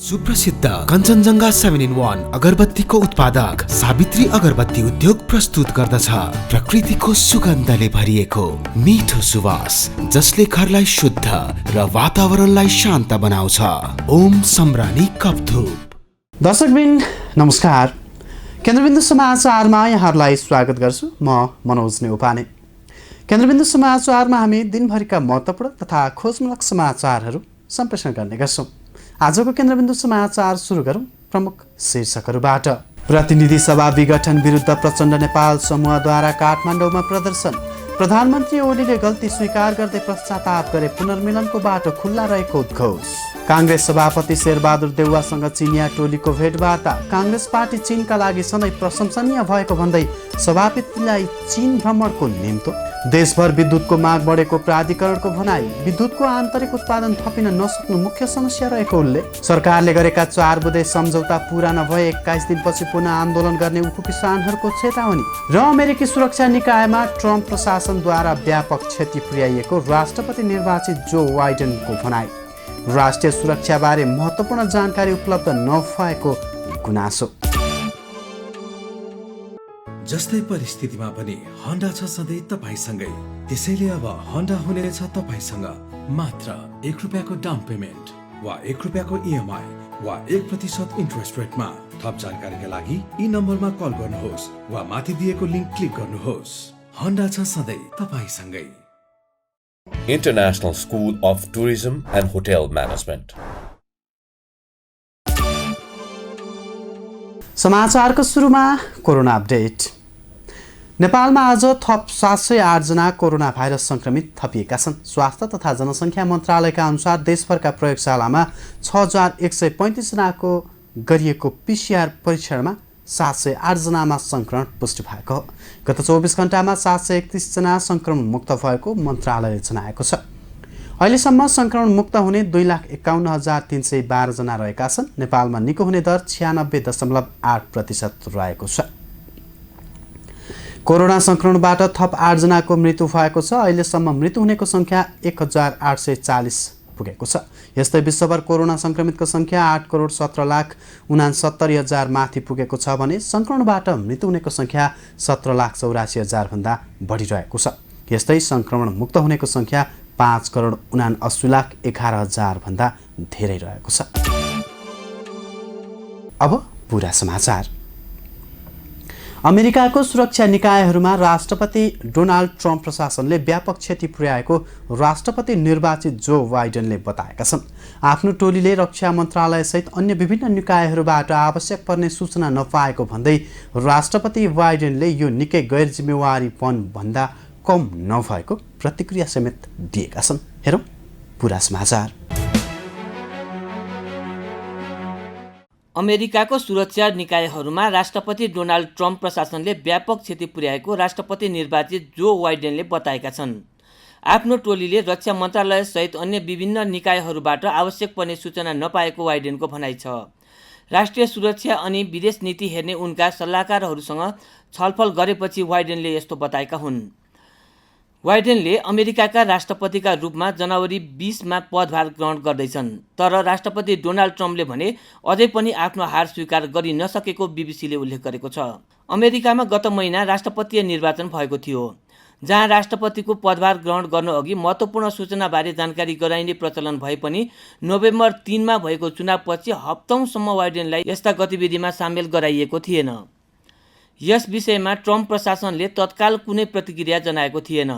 सुप्रसिद्ध कञ्चनजङ्घा 7-in-1 अगरबत्तीको उत्पादक सावित्री अगरबत्ती उद्योग प्रस्तुत गर्दछ प्रकृतिको सुगन्धले भरिएको मिठो सुवास जसले घरलाई शुद्ध र वातावरणलाई शान्त बनाउँछ। ओम सम्रानी कपधूप। दर्शकवृन्द नमस्कार, केन्द्रबिन्दु समाचारमा यहाँहरूलाई स्वागत गर्छु। म मनोज नेउपाने। केन्द्रबिन्दु समाचारमा हामी दिनभरिका महत्त्वपूर्ण तथा खोजमूलक समाचारहरू सम्प्रेषण गर्ने गर्छौँ। आजको केन्द्रबिन्दु समाचार सुरु गरौँ प्रमुख शीर्षकहरूबाट। प्रतिनिधि सभा विघटन विरुद्ध प्रचण्ड नेपाल समूहद्वारा काठमाडौँमा प्रदर्शन। प्रधानमन्त्री ओलीले गल्ती स्वीकार गर्दै पश्चाताप गरे, पुनर्मिलनको बाटो खुल्ला रहेको उद्घोष। काङ्ग्रेस सभापति शेरबहादुर देउवासँग चिनिया टोलीको भेटवार्ता। काङ्ग्रेस पार्टी चीनका लागि सधैँ प्रशंसनीय भएको भन्दै सभापतिलाई चीन भ्रमणको निम्तो। देशभर विद्युतको माग बढेको प्राधिकरणको भनाई। विद्युतको आन्तरिक उत्पादन थपिन नसक्नु मुख्य समस्या रहेको उल्लेख। सरकारले गरेका 4 बुँदे सम्झौता पूरा नभए 21 दिनपछि पुनः आन्दोलन गर्ने उखु किसानहरूको चेतावनी। र अमेरिकी सुरक्षा निकायमा ट्रम्प प्रशासनद्वारा व्यापक क्षति पुर्याइएको राष्ट्रपति निर्वाचित जो बाइडेनको भनाई। राष्ट्रिय सुरक्षाबारे महत्त्वपूर्ण जानकारी उपलब्ध नभएको गुनासो। जस्तै परिस्थितिमा पनि होन्डा छ सधैँ तपाईसँगै। त्यसैले अब होन्डा हुनेछ तपाईसँग मात्र 1 रुपियाँको डाउन पेमेन्ट वा 1 रुपियाँको इएमआई वा 1% इन्ट्रेस्ट रेटमा। थप जानकारीका लागि यी नम्बरमा कल गर्नुहोस् वा माथि दिएको लिङ्क क्लिक गर्नुहोस्। होन्डा छ सधैँ तपाईसँगै। International School of Tourism and Hotel Management. समाचारको सुरुमा कोरोना अपडेट। नेपालमा आज थप 708 जना कोरोना भाइरस संक्रमित थपिएका छन्। स्वास्थ्य तथा जनसङ्ख्या मन्त्रालयका अनुसार देशभरका प्रयोगशालामा 6135 जनाको गरिएको पिसिआर परीक्षणमा 708 जनामा सङ्क्रमण पुष्टि भएको हो। गत 24 घण्टामा 731 जना सङ्क्रमण मुक्त भएको मन्त्रालयले जनाएको छ। अहिलेसम्म सङ्क्रमण मुक्त हुने 2,51,312 जना रहेका छन्। नेपालमा निको हुने दर 96.8% रहेको छ। कोरोना सङ्क्रमणबाट थप 8 जनाको मृत्यु भएको छ। अहिलेसम्म मृत्यु हुनेको सङ्ख्या 1840 पुगेको छ। यस्तै विश्वभर कोरोना सङ्क्रमितको सङ्ख्या 8,17,69,000 माथि पुगेको छ भने सङ्क्रमणबाट मृत्यु हुनेको सङ्ख्या 17,84,000 भन्दा बढिरहेको छ। यस्तै सङ्क्रमण मुक्त हुनेको सङ्ख्या 5,79,11,000 भन्दा धेरै रहेको छ। अब पुरा समाचार। अमेरिकाको सुरक्षा निकायहरूमा राष्ट्रपति डोनाल्ड ट्रम्प प्रशासनले व्यापक क्षति पुर्याएको राष्ट्रपति निर्वाचित जो बाइडेनले बताएका छन्। आफ्नो टोलीले रक्षा मन्त्रालयसहित अन्य विभिन्न निकायहरूबाट आवश्यक पर्ने सूचना नपाएको भन्दै राष्ट्रपति बाइडेनले यो निकै गैर जिम्मेवारीपन भन्दा कम नभएको प्रतिक्रिया समेत दिएका छन्। हेरौँ पुरा समाचार। अमेरिकाको सुरक्षा निकायहरूमा राष्ट्रपति डोनाल्ड ट्रम्प प्रशासनले व्यापक क्षति पुर्याएको राष्ट्रपति निर्वाचित जो बाइडेनले बताएका छन्। आफ्नो टोलीले रक्षा मन्त्रालयसहित अन्य विभिन्न निकायहरूबाट आवश्यक पर्ने सूचना नपाएको बाइडेनको भनाइ छ। राष्ट्रिय सुरक्षा अनि विदेश नीति हेर्ने उनका सल्लाहकारहरूसँग छलफल गरेपछि बाइडेनले यस्तो बताएका हुन्। बाइडेनले अमेरिकाका राष्ट्रपतिका रूपमा जनवरी 20मा पदभार ग्रहण गर्दैछन्। तर राष्ट्रपति डोनाल्ड ट्रम्पले भने अझै पनि आफ्नो हार स्वीकार गरि नसकेको बीबीसीले उल्लेख गरेको छ। अमेरिकामा गत महिना राष्ट्रपतीय निर्वाचन भएको थियो, जहाँ राष्ट्रपतिको पदभार ग्रहण गर्नुअघि महत्त्वपूर्ण सूचनाबारे जानकारी गराइने प्रचलन भए पनि नोभेम्बर 3मा भएको चुनावपछि हप्तौँसम्म बाइडेनलाई यस्ता गतिविधिमा सामेल गराइएको थिएन। यस विषयमा ट्रम्प प्रशासनले तत्काल कुनै प्रतिक्रिया जनाएको थिएन।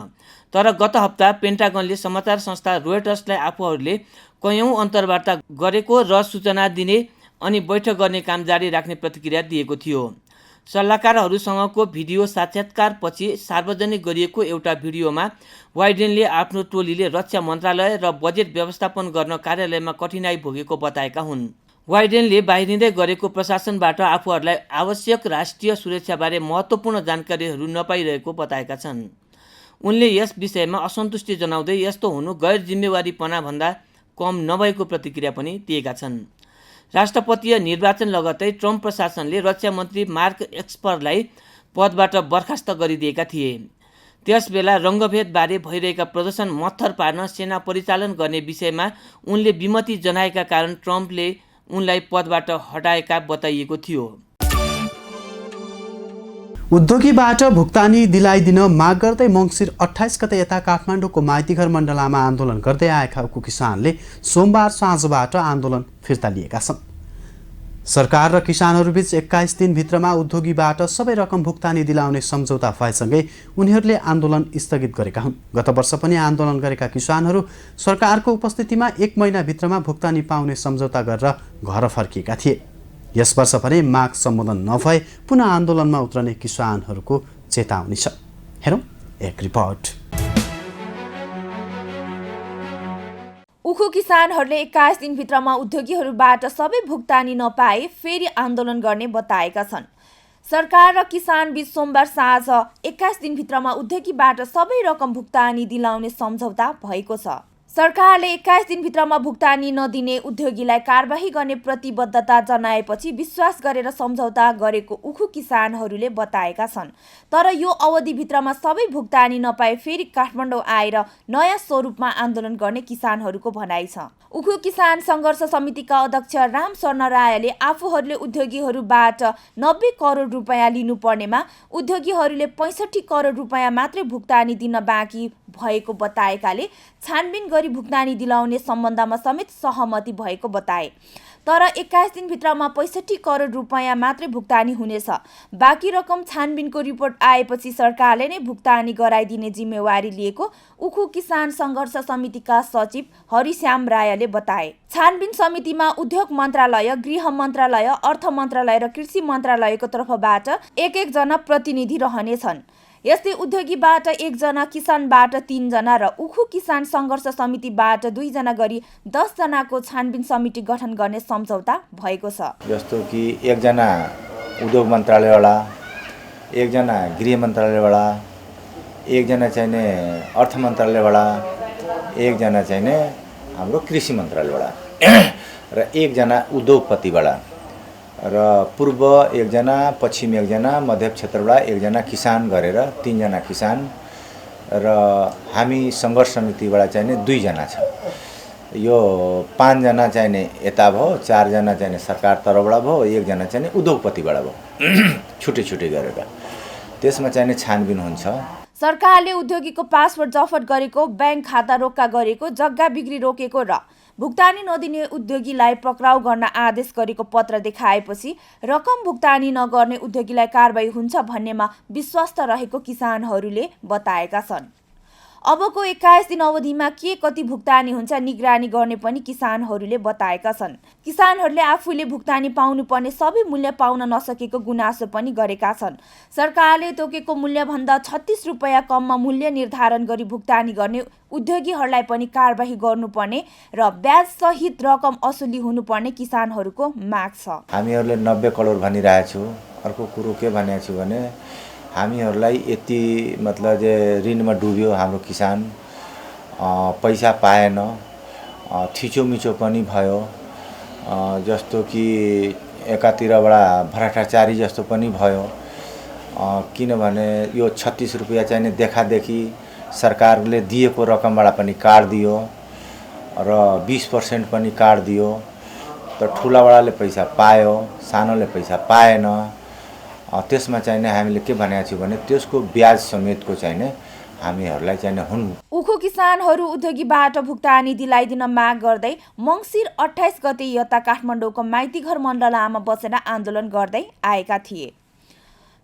तर गत हप्ता पेन्टागनले समाचार संस्था रोयटर्सलाई आफूहरूले कयौँ अन्तर्वार्ता गरेको र सूचना दिने अनि बैठक गर्ने काम जारी राख्ने प्रतिक्रिया दिएको थियो। सल्लाहकारहरूसँगको भिडियो साक्षात्कारपछि सार्वजनिक गरिएको एउटा भिडियोमा बाइडेनले आफ्नो टोलीले रक्षा मन्त्रालय र बजेट व्यवस्थापन गर्न कार्यालयमा कठिनाई भोगेको बताएका हुन्। बाइडेनले बाहिरिँदै गरेको प्रशासनबाट आफूहरूलाई आवश्यक राष्ट्रिय सुरक्षाबारे महत्त्वपूर्ण जानकारीहरू नपाइरहेको बताएका छन्। उनले यस विषयमा असन्तुष्टि जनाउँदै यस्तो हुनु गैर जिम्मेवारीपना भन्दा कम नभएको प्रतिक्रिया पनि दिएका छन्। राष्ट्रपतीय निर्वाचन लगत्तै ट्रम्प प्रशासनले रक्षा मन्त्री मार्क एस्परलाई पदबाट बर्खास्त गरिदिएका थिए। त्यसबेला रङ्गभेदबारे भइरहेका प्रदर्शन मत्थर पार्न सेना परिचालन गर्ने विषयमा उनले विमति जनाएका कारण ट्रम्पले उनलाई पदबाट हटाएका बताइएको थियो। उद्योगीबाट भुक्तानी दिलाइदिन माग गर्दै मङ्सिर 28 गते यता काठमाडौँको माइतीघर मण्डलामा आन्दोलन गर्दै आएका उखु किसानले सोमबार साँझबाट आन्दोलन फिर्ता लिएका छन्। सरकार र किसानहरूबीच 21 दिनभित्रमा उद्योगीबाट सबै रकम भुक्तानी दिलाउने सम्झौता भएसँगै उनीहरूले आन्दोलन स्थगित गरेका हुन्। गत वर्ष पनि आन्दोलन गरेका किसानहरू सरकारको उपस्थितिमा 1 महिनाभित्रमा भुक्तानी पाउने सम्झौता गरेर घर फर्किएका थिए। यस वर्ष पनि माग सम्बोधन नभए पुनः आन्दोलनमा उत्रने किसानहरूको चेतावनी छ। हेरौँ एक रिपोर्ट। उखु किसानहरूले 21 दिनभित्रमा उद्योगीहरूबाट सबै भुक्तानी नपाए फेरि आन्दोलन गर्ने बताएका छन्। सरकार र किसान बीच सोमबार साँझ 21 दिनभित्रमा उद्योगीबाट सबै रकम भुक्तानी दिलाउने सम्झौता भएको छ। सरकारले 21 दिनभित्रमा भुक्तानी नदिने उद्योगीलाई कारबाही गर्ने प्रतिबद्धता जनाएपछि विश्वास गरेर सम्झौता गरेको उखु किसानहरूले बताएका छन्। तर यो अवधिभित्रमा सबै भुक्तानी नपाए फेरि काठमाडौँ आएर नयाँ स्वरूपमा आन्दोलन गर्ने किसानहरूको भनाइ छ। उखु किसान सङ्घर्ष समितिका अध्यक्ष राम शरण रायले आफूहरूले उद्योगीहरूबाट 90 करोड रुपैयाँ लिनुपर्नेमा उद्योगीहरूले 65 करोड रुपैयाँ मात्रै भुक्तानी दिन बाँकी भएको बताएकाले छानबिन गरी भुक्तानी दिलाउने सम्बन्धमा समेत सहमति भएको बताए। तर 21 दिनभित्रमा 65 करोड रुपैयाँ मात्रै भुक्तानी हुनेछ। बाँकी रकम छानबिनको रिपोर्ट आएपछि सरकारले नै भुक्तानी गराइदिने जिम्मेवारी लिएको उखु किसान सङ्घर्ष समितिका सचिव हरिश्याम रायले बताए। छानबिन समितिमा उद्योग मन्त्रालय, गृह मन्त्रालय, अर्थ मन्त्रालय र कृषि मन्त्रालयको तर्फबाट एक जना प्रतिनिधि रहनेछन्। यस्तै उद्योगीबाट 1 जना, किसानबाट 3 जना र उखु किसान सङ्घर्ष समितिबाट 2 जना गरी 10 जनाको छानबिन समिति गठन गर्ने सम्झौता भएको छ। जस्तो कि 1 जना उद्योग मन्त्रालयवाला, 1 जना गृह मन्त्रालयवाला, 1 जना चाहिने अर्थ मन्त्रालयवाला, 1 जना चाहिने हाम्रो कृषि मन्त्रालयवाला र 1 जना उद्योगपतिवाला र पूर्व 1 जना, पश्चिम 1 जना, मध्य क्षेत्रबाट 1 जना किसान गरेर 3 जना किसान र हामी सङ्घर्ष समितिबाट चाहिने 2 जना छ। यो 5 जना चाहिने यता भयो, 4 जना चाहिने सरकार तर्फबाट भयो, 1 जना चाहिने उद्योगपतिबाट भयो छुट्टै छुट्टै गरेर। त्यसमा चाहिने छानबिन हुन्छ। सरकारले उद्योगीको पासपोर्ट जफत गरेको, ब्याङ्क खाता रोक्का गरेको, जग्गा बिक्री रोकेको र भुक्तानी नदिने उद्योगीलाई पक्राउ गर्न आदेश गरेको पत्र देखाएपछि रकम भुक्तानी नगर्ने उद्योगीलाई कारबाही हुन्छ भन्नेमा विश्वास रहेको किसानहरूले बताएका छन्। अबको 21 दिन अवधिमा के कति भुक्तानी हुन्छ निगरानी गर्ने पनि किसानहरूले बताएका छन्। किसानहरूले आफूले भुक्तानी पाउनुपर्ने सबै मूल्य पाउन नसकेको गुनासो पनि गरेका छन्। सरकारले तोकेको मूल्यभन्दा 36 रुपैयाँ कममा मूल्य निर्धारण गरी भुक्तानी गर्ने उद्योगीहरूलाई पनि कारबाही गर्नुपर्ने र ब्याज सहित रकम असुली हुनुपर्ने किसानहरूको माग छ। हामीहरूले 90 करोड भनिरहेको छु। अर्को कुरो के भनेको छु भने हामीहरूलाई यति मतलब जे ऋणमा डुब्यो हाम्रो किसान, पैसा पाएन, थिचोमिचो पनि भयो। जस्तो कि एकातिरबाट भ्रष्टाचारी जस्तो पनि भयो। किनभने यो 36 रुपैयाँ चाहिने देखादेखि सरकारले दिएको रकमबाट पनि काट्दियो र 20% पनि काट्दियो। त ठुलावालाले पैसा पायो, सानोले पैसा पाएन। त्यसमा चाहिने हामीले के भनेको छु भने त्यसको ब्याज समेतको चाहिने हामीहरूलाई चाहिने हुन्। उखु किसानहरू उद्योगीबाट भुक्तानी दिलाइदिन माग गर्दै मङ्सिर 28 गते यता काठमाडौँको माइतीघर मण्डलामा बसेर आन्दोलन गर्दै आएका थिए।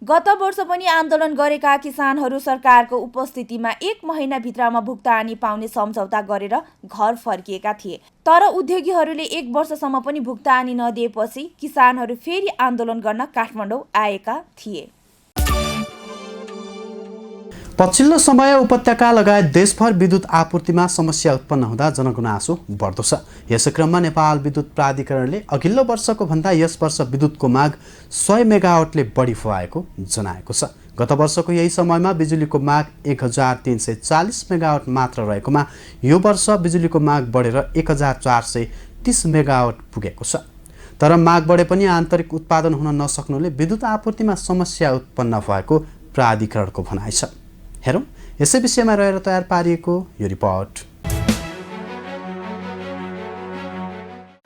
गत वर्ष पनि आन्दोलन गरेका किसानहरू सरकारको उपस्थितिमा 1 महिनाभित्रमा भुक्तानी पाउने सम्झौता गरेर घर फर्किएका थिए। तर उद्योगीहरूले 1 वर्षसम्म पनि भुक्तानी नदिएपछि किसानहरू फेरि आन्दोलन गर्न काठमाडौँ आएका थिए। पछिल्लो समय उपत्यका लगायत देशभर विद्युत आपूर्तिमा समस्या उत्पन्न हुँदा जनगुनासो बढ्दो छ। यसै क्रममा नेपाल विद्युत प्राधिकरणले अघिल्लो वर्षको भन्दा यस वर्ष विद्युतको माग 100 मेगावाटले बढी भएको जनाएको छ। गत वर्षको यही समयमा बिजुलीको माग 1340 मेगावाट मात्र रहेकोमा यो वर्ष बिजुलीको माग बढेर 1430 मेगावाट पुगेको छ। तर माग बढे पनि आन्तरिक उत्पादन हुन नसक्नुले विद्युत आपूर्तिमा समस्या उत्पन्न भएको प्राधिकरणको भनाइ छ। हेरौँ यसै विषयमा रहेर तयार पारिएको यो रिपोर्ट।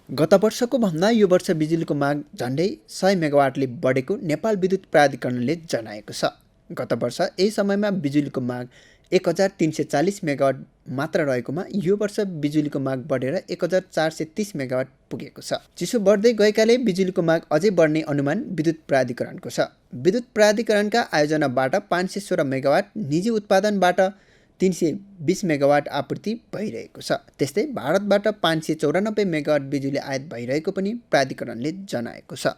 गत वर्षको भन्दा यो वर्ष बिजुलीको माग झन्डै 100 मेगावाटले बढेको नेपाल विद्युत प्राधिकरणले जनाएको छ। गत वर्ष यही समयमा बिजुलीको माग 1340 मेगावाट मात्र रहेकोमा यो वर्ष बिजुलीको माग बढेर 1430 मेगावाट पुगेको छ। चिसो बढ्दै गएकाले बिजुलीको माग अझै बढ्ने अनुमान विद्युत प्राधिकरणको छ। विद्युत प्राधिकरणका आयोजनाबाट 516 मेगावाट, निजी उत्पादनबाट 320 मेगावाट आपूर्ति भइरहेको छ। त्यस्तै भारतबाट 594 मेगावाट बिजुली आयात भइरहेको पनि प्राधिकरणले जनाएको छ।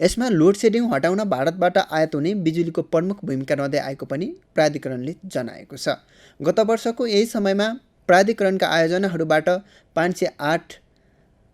यसमा लोड सेडिङ हटाउन भारतबाट आयात हुने बिजुलीको प्रमुख भूमिका रहँदै आएको पनि प्राधिकरणले जनाएको छ। गत वर्षको यही समयमा प्राधिकरणका आयोजनाहरूबाट 508,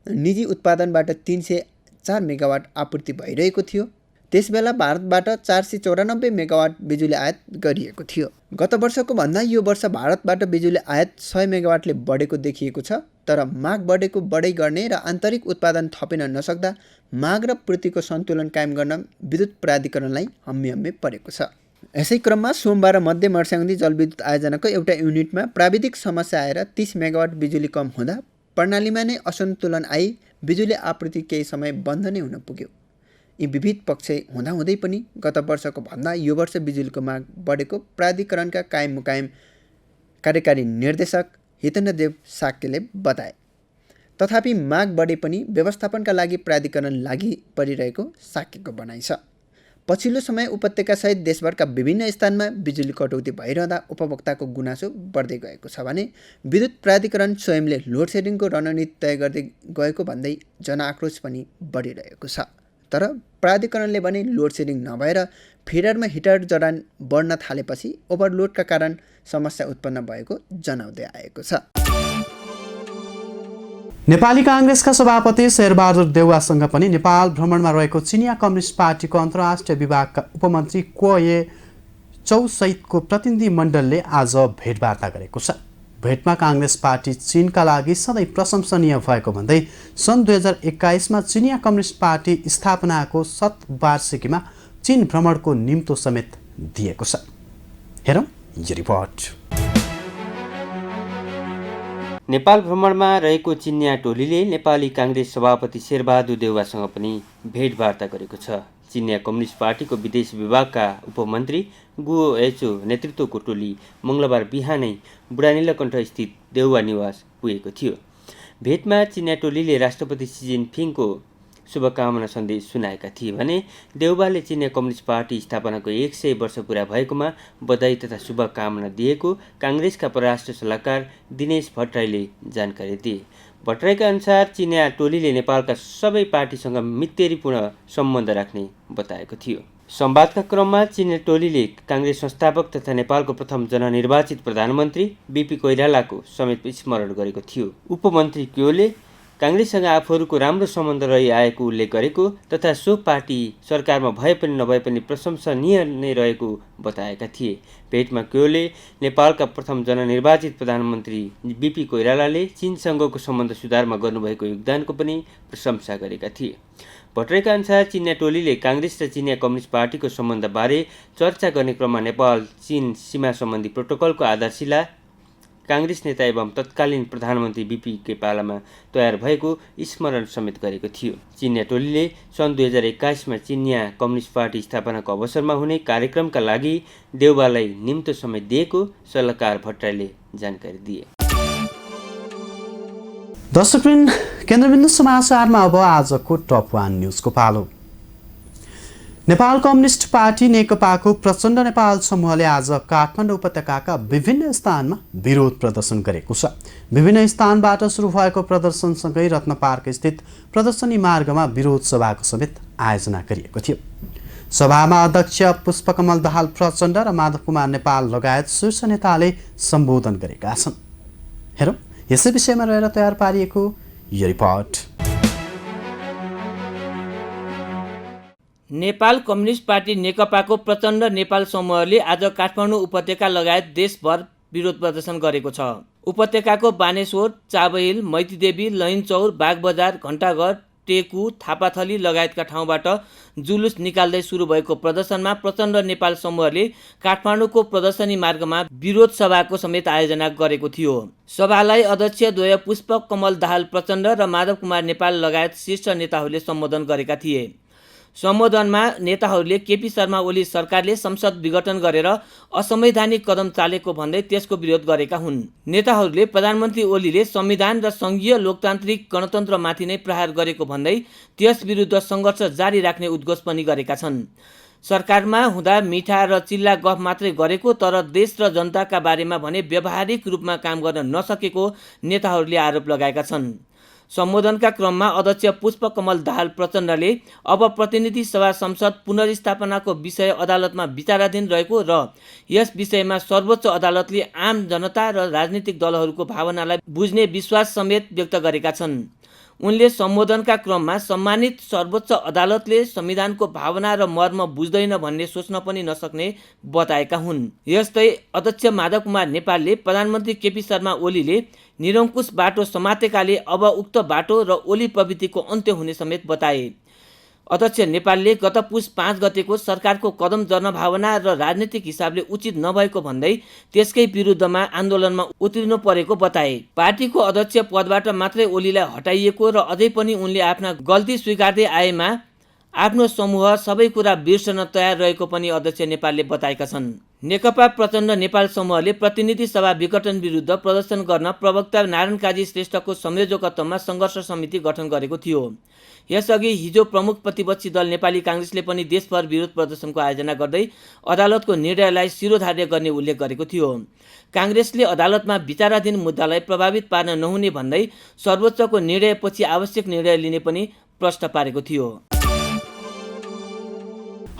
निजी उत्पादनबाट 304 मेगावाट आपूर्ति भइरहेको थियो। त्यसबेला भारतबाट 494 मेगावाट बिजुली आयात गरिएको थियो। गत वर्षको भन्दा यो वर्ष भारतबाट बिजुली आयात 100 मेगावाटले बढेको देखिएको छ। तर माग बढेको बढै गर्ने र आन्तरिक उत्पादन थपिन नसक्दा माग र पूर्तिको सन्तुलन कायम गर्न विद्युत प्राधिकरणलाई हम्मे परेको छ। यसै क्रममा सोमबार मध्य मर्स्याङ्दी जलविद्युत आयोजनाको एउटा युनिटमा प्राविधिक समस्या आएर 30 मेगावाट बिजुली कम हुँदा प्रणालीमा नै असन्तुलन आई बिजुली आपूर्ति केही समय बन्द नै हुन पुग्यो। यी विविध पक्ष हुँदाहुँदै पनि गत वर्षको भन्दा यो वर्ष बिजुलीको माग बढेको प्राधिकरणका कायम मुकायम कार्यकारी निर्देशक हितेन्द्रदेव साक्यले बताए। तथापि माग बढे पनि व्यवस्थापनका लागि प्राधिकरण लागि परिरहेको साक्यको भनाइ छ। पछिल्लो समय उपत्यकासहित देशभरका विभिन्न स्थानमा बिजुली कटौती भइरहँदा उपभोक्ताको गुनासो बढ्दै गएको छ भने विद्युत प्राधिकरण स्वयंले लोड सेडिङको रणनीति तय गर्दै गएको भन्दै जनआक्रोश पनि बढिरहेको छ। तर प्राधिकरणले भने लोड सेडिङ नभएर फिडरमा हिटर जडान बढ्न थालेपछि ओभरलोडका कारण समस्या उत्पन्न भएको जनाउँदै आएको छ। नेपाली काङ्ग्रेसका सभापति शेरबहादुर देउवासँग पनि नेपाल भ्रमणमा रहेको चिनिया कम्युनिस्ट पार्टीको अन्तर्राष्ट्रिय विभागका उपमन्त्री क्वे चौसहितको प्रतिनिधि मण्डलले आज भेटवार्ता गरेको छ। भेटमा काङ्ग्रेस पार्टी चीनका लागि सधैँ प्रशंसनीय भएको भन्दै सन् 2021मा चिनिया कम्युनिस्ट पार्टी स्थापनाको 100वार्षिकीमा चीन भ्रमणको निम्तो समेत दिएको छ। हेरौँ यो रिपोर्ट। नेपाल भ्रमणमा रहेको चिनिया टोलीले नेपाली काङ्ग्रेस सभापति शेरबहादुर देउवासँग पनि भेटवार्ता गरेको छ। चिनिया कम्युनिस्ट पार्टीको विदेश विभागका उपमन्त्री गुओ एचो नेतृत्वको टोली मङ्गलबार बिहानै बुढानीलकण्ठ स्थित देउवा निवास पुगेको थियो। भेटमा चिनिया टोलीले राष्ट्रपति सी जिनपिङको शुभकामना सन्देश सुनाएका थिए भने देउवाले चिनिया कम्युनिस्ट पार्टी स्थापनाको 100 वर्ष पुरा भएकोमा बधाई तथा शुभकामना दिएको काङ्ग्रेसका परराष्ट्र सल्लाहकार दिनेश भट्टराईले जानकारी दिए। भट्टराईका अनुसार चिनिया टोलीले नेपालका सबै पार्टीसँग मित्रेपूर्ण सम्बन्ध राख्ने बताएको थियो। संवादका क्रममा चिनिया टोलीले काङ्ग्रेस संस्थापक तथा नेपालको प्रथम जननिर्वाचित प्रधानमन्त्री बीपी कोइरालाको समेत स्मरण गरेको थियो। उपमन्त्री क्योले काङ्ग्रेससँग आफूहरूको राम्रो सम्बन्ध रहिआएको उल्लेख गरेको तथा सो पार्टी सरकारमा भए पनि नभए पनि प्रशंसनीय नै रहेको बताएका थिए। भेटमा क्योले नेपालका प्रथम जननिर्वाचित प्रधानमन्त्री बीपी कोइरालाले चीनसँगको सम्बन्ध सुधारमा गर्नुभएको योगदानको पनि प्रशंसा गरेका थिए। भट्टराईका अनुसार चिनिया टोलीले काङ्ग्रेस र चिनिया कम्युनिस्ट पार्टीको सम्बन्धबारे चर्चा गर्ने क्रममा नेपाल चीन सीमा सम्बन्धी प्रोटोकलको आधारशिला काङ्ग्रेस नेता एवं तत्कालीन प्रधानमन्त्री बीपी के पालामा तयार भएको स्मरण समेत गरेको थियो। चिनिया टोलीले सन् 2021मा चिनिया कम्युनिस्ट पार्टी स्थापनाको अवसरमा हुने कार्यक्रमका लागि देउवालाई निम्तो समय दिएको सल्लाहकार भट्टराईले जानकारी दिए। दर्शकवृन्द, केन्द्रबिन्दु समाचारमा अब आजको टप 1 न्युजको पालो। नेपाल कम्युनिस्ट पार्टी नेकपाको प्रचण्ड नेपाल समूहले आज काठमाडौँ उपत्यकाका विभिन्न स्थानमा विरोध प्रदर्शन गरेको छ। विभिन्न स्थानबाट सुरु भएको प्रदर्शनसँगै रत्न पार्क स्थित प्रदर्शनी मार्गमा विरोध सभाको समेत आयोजना गरिएको थियो। सभामा अध्यक्ष पुष्पकमल दाहाल प्रचण्ड र माधव कुमार नेपाल लगायत शीर्ष नेताले सम्बोधन गरेका छन्। हेरौँ यसै विषयमा रहेर तयार पारिएको यो रिपोर्ट। नेपाल कम्युनिस्ट पार्टी नेकपाको प्रचण्ड नेपाल समूहले आज काठमाडौँ उपत्यका लगायत देशभर विरोध प्रदर्शन गरेको छ। उपत्यकाको बानेश्वर, चाबहिल, मैतीदेवी, लहिनचौर, बागबजार, घण्टाघर, टेकु, थापाथली लगायतका ठाउँबाट जुलुस निकाल्दै सुरु भएको प्रदर्शनमा प्रचण्ड नेपाल समूहले काठमाडौँको प्रदर्शनी मार्गमा विरोध सभाको समेत आयोजना गरेको थियो। सभालाई अध्यक्षद्वय पुष्प कमल दाहाल प्रचण्ड र माधव कुमार नेपाल लगायत शीर्ष नेताहरूले सम्बोधन गरेका थिए। सम्बोधनमा नेताहरूले केपी शर्मा ओली सरकारले संसद विघटन गरेर असंवैधानिक कदम चालेको भन्दै त्यसको विरोध गरेका हुन्। नेताहरूले प्रधानमन्त्री ओलीले संविधान र संघीय लोकतान्त्रिक गणतन्त्रमाथि नै प्रहार गरेको भन्दै त्यस विरुद्ध सङ्घर्ष जारी राख्ने उद्घोष पनि गरेका छन्। सरकारमा हुँदा मिठा र चिल्ला गफ मात्रै गरेको तर देश र जनताका बारेमा भने व्यावहारिक रूपमा काम गर्न नसकेको नेताहरूले आरोप लगाएका छन्। सम्बोधनका क्रममा अध्यक्ष पुष्प कमल दाहाल प्रचण्डले अब प्रतिनिधि सभा संसद पुनर्स्थापनाको विषय अदालतमा विचाराधीन रहेको र यस विषयमा सर्वोच्च अदालतले आम जनता र राजनीतिक दलहरूको भावनालाई बुझ्ने विश्वास समेत व्यक्त गरेका छन्। उनले सम्बोधनका क्रममा सम्मानित सर्वोच्च अदालतले संविधानको भावना र मर्म बुझ्दैन भन्ने सोच्न पनि नसक्ने बताएका हुन्। यस्तै अध्यक्ष माधव कुमार नेपालले प्रधानमन्त्री केपी शर्मा ओलीले निरङ्कुश बाटो समातेकाले अब उक्त बाटो र ओली प्रवृत्तिको अन्त्य हुने समेत बताए। अध्यक्ष नेपालले गत पुस 5 गतेको सरकारको कदम जनभावना र राजनीतिक हिसाबले उचित नभएको भन्दै त्यसकै विरुद्धमा आन्दोलनमा उत्रिनु परेको बताए। पार्टीको अध्यक्ष पदबाट मात्रै ओलीलाई हटाइएको र अझै पनि उनले आफ्ना गल्ती स्वीकार्दै आएमा आफ्नो समूह सबै कुरा बिर्सन तयार रहेको पनि अध्यक्ष नेपालले बताएका छन्। नेकपा प्रचण्ड नेपाल समूहले प्रतिनिधि सभा विघटन विरुद्ध प्रदर्शन गर्न प्रवक्ता नारायण काजी श्रेष्ठको संयोजकत्वमा सङ्घर्ष समिति गठन गरेको थियो। यसअघि हिजो प्रमुख प्रतिपक्षी दल नेपाली काङ्ग्रेसले पनि देशभर विरोध प्रदर्शनको आयोजना गर्दै अदालतको निर्णयलाई शिरोधार्य गर्ने उल्लेख गरेको थियो। काङ्ग्रेसले अदालतमा विचाराधीन मुद्दालाई प्रभावित पार्न नहुने भन्दै सर्वोच्चको निर्णयपछि आवश्यक निर्णय लिने पनि प्रश्न पारेको थियो।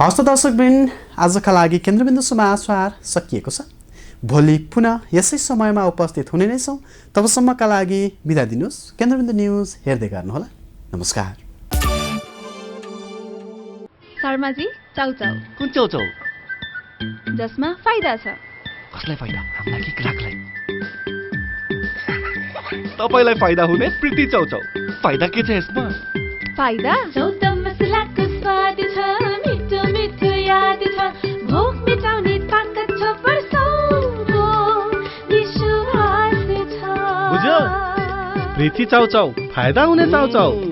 हस्त दर्शकवृन्द, आजका लागि केन्द्रबिन्दु समाचार सकिएको छ। भोलि पुनः यसै समयमा उपस्थित हुने नै छौँ। तबसम्मका लागि बिदा दिनुहोस्। केन्द्रबिन्दु न्युज हेर्दै गर्नुहोला। नमस्कार। शर्माजी, चाउचाउ। कुन चाउचाउ? जसमा फाइदा छ। कसलाई फाइदा? हामीलाई कि ग्राहकलाई? तपाईलाई फाइदा हुने प्रीति चाउचाउ। फाइदा के छ यसमा? फाइदा चौध मसलाको स्वाद छ, मिठो मिठो याद छ, भोक मिटाउने ताकत छ, वर्षौंको विश्वास छ। बुझ्यो? प्रीति चाउचाउ, फाइदा हुने चाउचाउ।